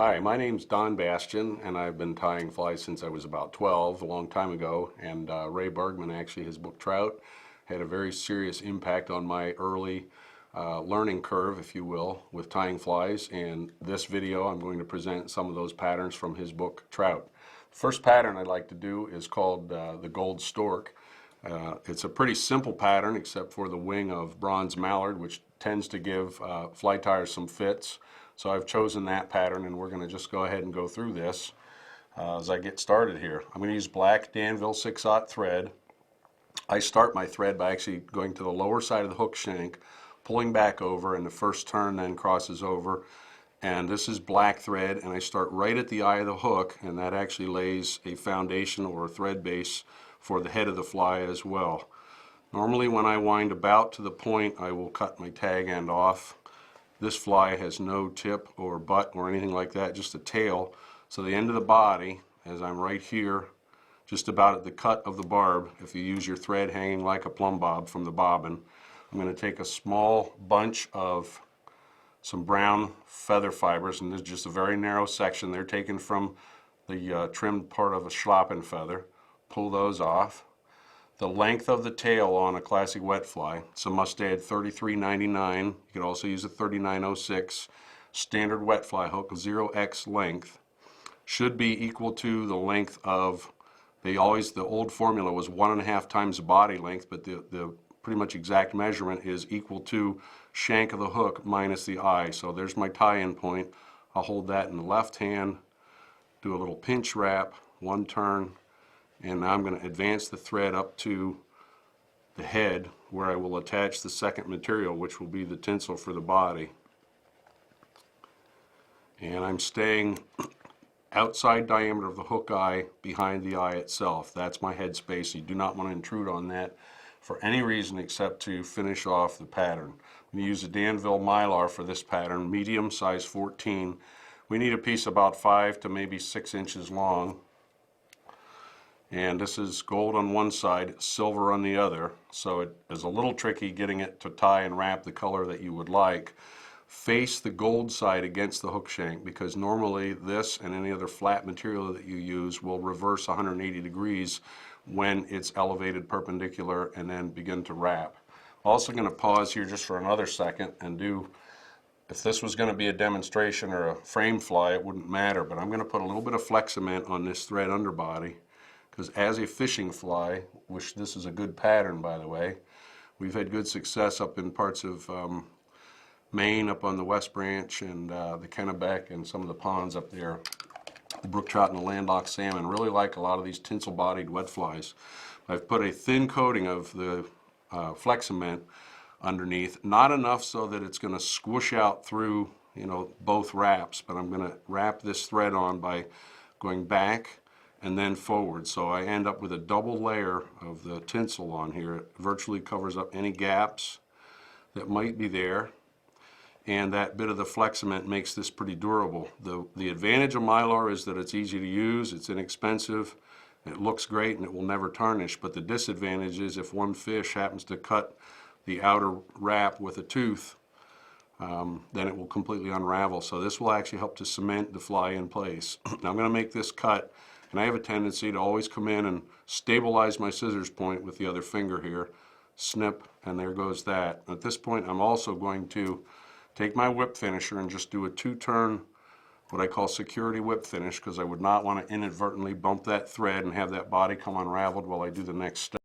Hi, my name's Bastian, and I've been tying flies since I was about 12, a long time ago. And Ray Bergman, actually, his book Trout, had a very serious impact on my early learning curve, if you will, with tying flies. And this video, I'm going to present some of those patterns from his book Trout. The first pattern I'd like to do is called the Gold Stork. It's a pretty simple pattern, except for the wing of bronze mallard, which tends to give fly tyers some fits. So I've chosen that pattern, and we're going to just go ahead and go through this as I get started here. I'm going to use black Danville 6/0 thread. I start my thread by actually going to the lower side of the hook shank, pulling back over, and the first turn then crosses over. And this is black thread, and I start right at the eye of the hook, and that actually lays a foundation or a thread base for the head of the fly as well. Normally when I wind about to the point, I will cut my tag end off. This fly has no tip or butt or anything like that, just a tail. So the end of the body, as I'm right here, just about at the cut of the barb, if you use your thread hanging like a plumb bob from the bobbin, I'm going to take a small bunch of some brown feather fibers, and this is just a very narrow section. They're taken from the trimmed part of a schlappen feather. Pull those off. The length of the tail on a classic wet fly, it's a Mustad 3399. You could also use a 3906 standard wet fly hook, 0x length, should be equal to the length of, the old formula was 1.5 times the body length, but the pretty much exact measurement is equal to shank of the hook minus the eye. So there's my tie-in point. I'll hold that in the left hand, do a little pinch wrap, one turn, and now I'm going to advance the thread up to the head where I will attach the second material, which will be the tinsel for the body. And I'm staying outside diameter of the hook eye behind the eye itself. That's my head space. You do not want to intrude on that for any reason except to finish off the pattern. I'm going to use a Danville Mylar for this pattern, medium size 14. We need a piece about 5 to maybe 6 inches long. And this is gold on one side, silver on the other, so it is a little tricky getting it to tie and wrap the color that you would like. Face the gold side against the hook shank, because normally this and any other flat material that you use will reverse 180 degrees when it's elevated perpendicular and then begin to wrap. Also going to pause here just for another second and do, if this was going to be a demonstration or a frame fly, it wouldn't matter, but I'm going to put a little bit of flex cement on this thread underbody. Because as a fishing fly, which this is a good pattern by the way, we've had good success up in parts of Maine, up on the West Branch and the Kennebec and some of the ponds up there, the brook trout and the landlocked salmon really like a lot of these tinsel bodied wet flies. I've put a thin coating of the flex cement underneath, not enough so that it's going to squish out through both wraps, but I'm going to wrap this thread on by going back and then forward. So I end up with a double layer of the tinsel on here. It virtually covers up any gaps that might be there, and that bit of the flex cement makes this pretty durable. The advantage of Mylar is that it's easy to use, it's inexpensive, it looks great, and it will never tarnish. But the disadvantage is if one fish happens to cut the outer wrap with a tooth, then it will completely unravel. So this will actually help to cement the fly in place. Now I'm going to make this cut, and I have a tendency to always come in and stabilize my scissors point with the other finger here, snip, and there goes that. At this point I'm also going to take my whip finisher and just do a 2-turn, what I call security whip finish, because I would not want to inadvertently bump that thread and have that body come unraveled while I do the next step.